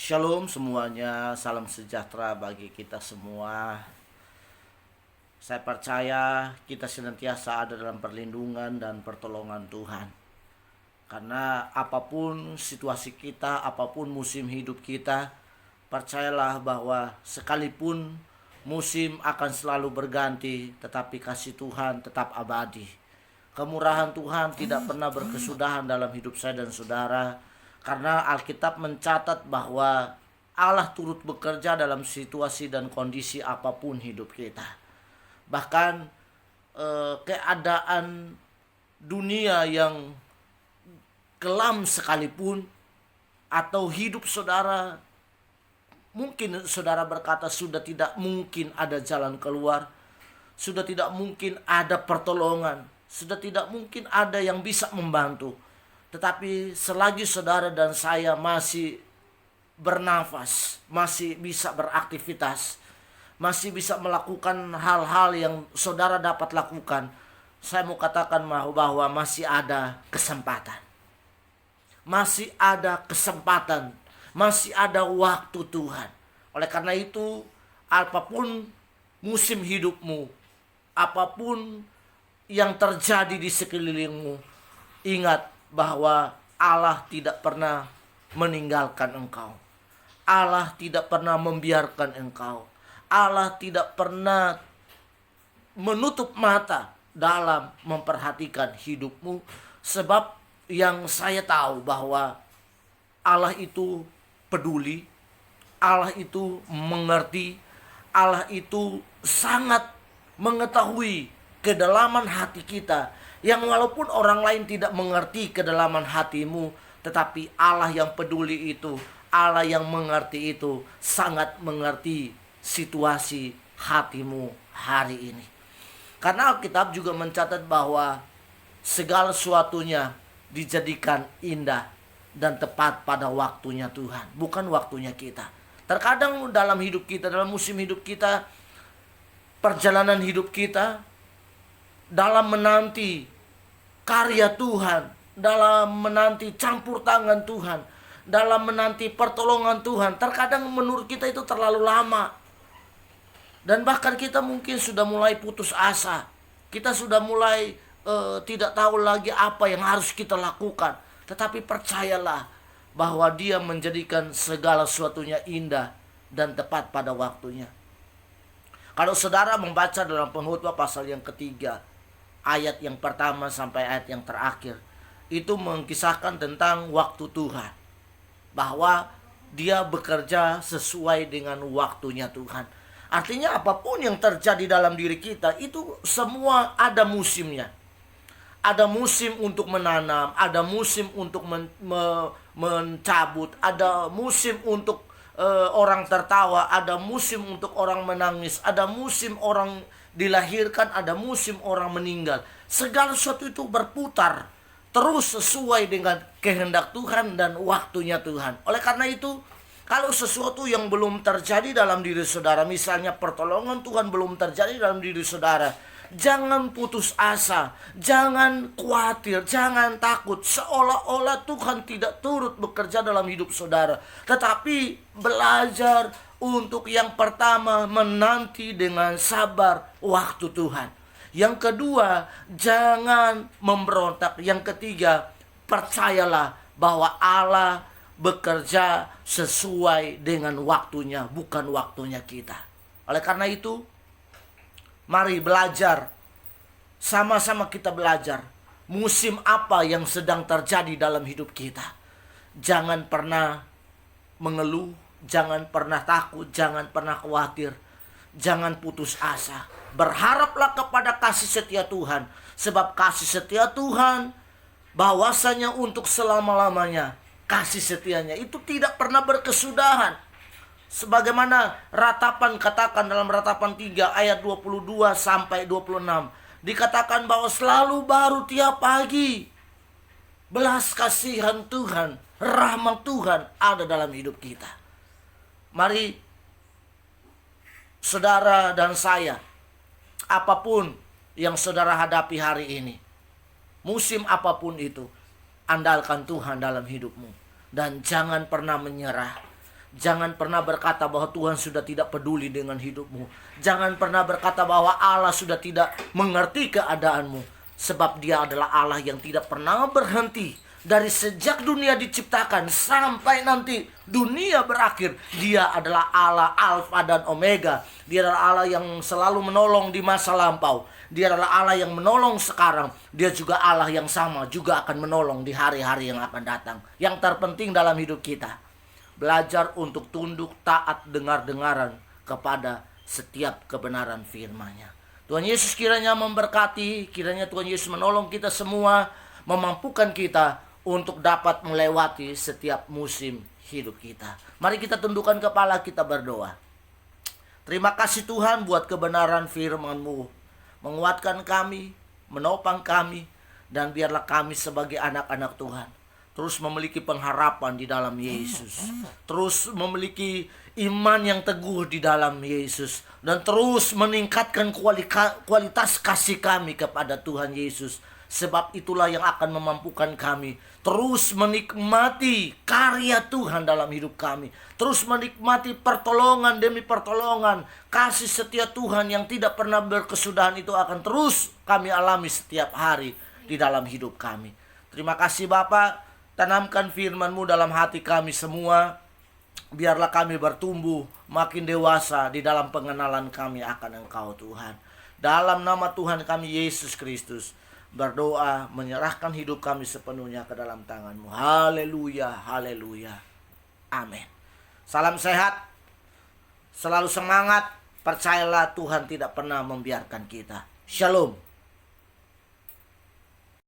Shalom semuanya, salam sejahtera bagi kita semua. Saya percaya kita senantiasa ada dalam perlindungan dan pertolongan Tuhan. Karena apapun situasi kita, apapun musim hidup kita, percayalah bahwa sekalipun musim akan selalu berganti, tetapi kasih Tuhan tetap abadi. Kemurahan Tuhan tidak pernah berkesudahan dalam hidup saya dan saudara. Karena Alkitab mencatat bahwa Allah turut bekerja dalam situasi dan kondisi apapun hidup kita. Bahkan keadaan dunia yang kelam sekalipun, atau hidup saudara, mungkin saudara berkata sudah tidak mungkin ada jalan keluar, sudah tidak mungkin ada pertolongan, sudah tidak mungkin ada yang bisa membantu. Tetapi selagi saudara dan saya masih bernafas, masih bisa beraktivitas, masih bisa melakukan hal-hal yang saudara dapat lakukan, saya mau katakan bahwa masih ada kesempatan. Masih ada kesempatan, masih ada waktu Tuhan. Oleh karena itu, apapun musim hidupmu, apapun yang terjadi di sekelilingmu, ingat bahwa Allah tidak pernah meninggalkan engkau. Allah tidak pernah membiarkan engkau. Allah tidak pernah menutup mata dalam memperhatikan hidupmu. Sebab yang saya tahu bahwa Allah itu peduli, Allah itu mengerti, Allah itu sangat mengetahui kedalaman hati kita, yang walaupun orang lain tidak mengerti kedalaman hatimu, tetapi Allah yang peduli itu, Allah yang mengerti itu, sangat mengerti situasi hatimu hari ini. Karena Alkitab juga mencatat bahwa segala sesuatunya dijadikan indah dan tepat pada waktunya Tuhan, bukan waktunya kita. Terkadang dalam hidup kita, dalam musim hidup kita, perjalanan hidup kita, dalam menanti karya Tuhan, dalam menanti campur tangan Tuhan, dalam menanti pertolongan Tuhan, terkadang menurut kita itu terlalu lama. Dan bahkan kita mungkin sudah mulai putus asa. Kita sudah mulai tidak tahu lagi apa yang harus kita lakukan. Tetapi percayalah bahwa Dia menjadikan segala sesuatunya indah dan tepat pada waktunya. Kalau saudara membaca dalam Pengkhotbah pasal yang ketiga, ayat yang pertama sampai ayat yang terakhir, itu mengisahkan tentang waktu Tuhan, bahwa Dia bekerja sesuai dengan waktunya Tuhan. Artinya apapun yang terjadi dalam diri kita, itu semua ada musimnya. Ada musim untuk menanam, ada musim untuk mencabut, ada musim untuk orang tertawa, ada musim untuk orang menangis, ada musim orang dilahirkan, ada musim orang meninggal. Segala sesuatu itu berputar terus sesuai dengan kehendak Tuhan dan waktunya Tuhan. Oleh karena itu, kalau sesuatu yang belum terjadi dalam diri saudara, misalnya pertolongan Tuhan belum terjadi dalam diri saudara, jangan putus asa, jangan khawatir, jangan takut seolah-olah Tuhan tidak turut bekerja dalam hidup saudara. Tetapi belajar untuk yang pertama, menanti dengan sabar waktu Tuhan. Yang kedua, jangan memberontak. Yang ketiga, percayalah bahwa Allah bekerja sesuai dengan waktunya, bukan waktunya kita. Oleh karena itu, mari belajar. Sama-sama kita belajar. Musim apa yang sedang terjadi dalam hidup kita. Jangan pernah mengeluh, jangan pernah takut, jangan pernah khawatir, jangan putus asa. Berharaplah kepada kasih setia Tuhan. Sebab kasih setia Tuhan bahwasanya untuk selama-lamanya. Kasih setianya itu tidak pernah berkesudahan. Sebagaimana ratapan katakan dalam ratapan 3 ayat 22 sampai 26. Dikatakan bahwa selalu baru tiap pagi belas kasihan Tuhan, rahmat Tuhan ada dalam hidup kita. Mari saudara dan saya, apapun yang saudara hadapi hari ini, musim apapun itu, andalkan Tuhan dalam hidupmu. Dan jangan pernah menyerah. Jangan pernah berkata bahwa Tuhan sudah tidak peduli dengan hidupmu. Jangan pernah berkata bahwa Allah sudah tidak mengerti keadaanmu. Sebab Dia adalah Allah yang tidak pernah berhenti. Dari sejak dunia diciptakan sampai nanti dunia berakhir, Dia adalah Allah Alfa dan Omega. Dia adalah Allah yang selalu menolong di masa lampau. Dia adalah Allah yang menolong sekarang. Dia juga Allah yang sama juga akan menolong di hari-hari yang akan datang. Yang terpenting dalam hidup kita, belajar untuk tunduk, taat, dengar-dengaran kepada setiap kebenaran firman-Nya. Tuhan Yesus kiranya memberkati, kiranya Tuhan Yesus menolong kita semua, memampukan kita untuk dapat melewati setiap musim hidup kita. Mari kita tundukkan kepala, kita berdoa. Terima kasih Tuhan buat kebenaran firman-Mu. Menguatkan kami, menopang kami, dan biarlah kami sebagai anak-anak Tuhan terus memiliki pengharapan di dalam Yesus, terus memiliki iman yang teguh di dalam Yesus, dan terus meningkatkan kualitas kasih kami kepada Tuhan Yesus. Sebab itulah yang akan memampukan kami terus menikmati karya Tuhan dalam hidup kami, terus menikmati pertolongan demi pertolongan, kasih setia Tuhan yang tidak pernah berkesudahan itu akan terus kami alami setiap hari di dalam hidup kami. Terima kasih Bapa, tanamkan firman-Mu dalam hati kami semua. Biarlah kami bertumbuh makin dewasa di dalam pengenalan kami akan Engkau Tuhan. Dalam nama Tuhan kami Yesus Kristus berdoa, menyerahkan hidup kami sepenuhnya ke dalam tangan-Mu. Haleluya, haleluya. Amin. Salam sehat, selalu semangat. Percayalah Tuhan tidak pernah membiarkan kita. Shalom.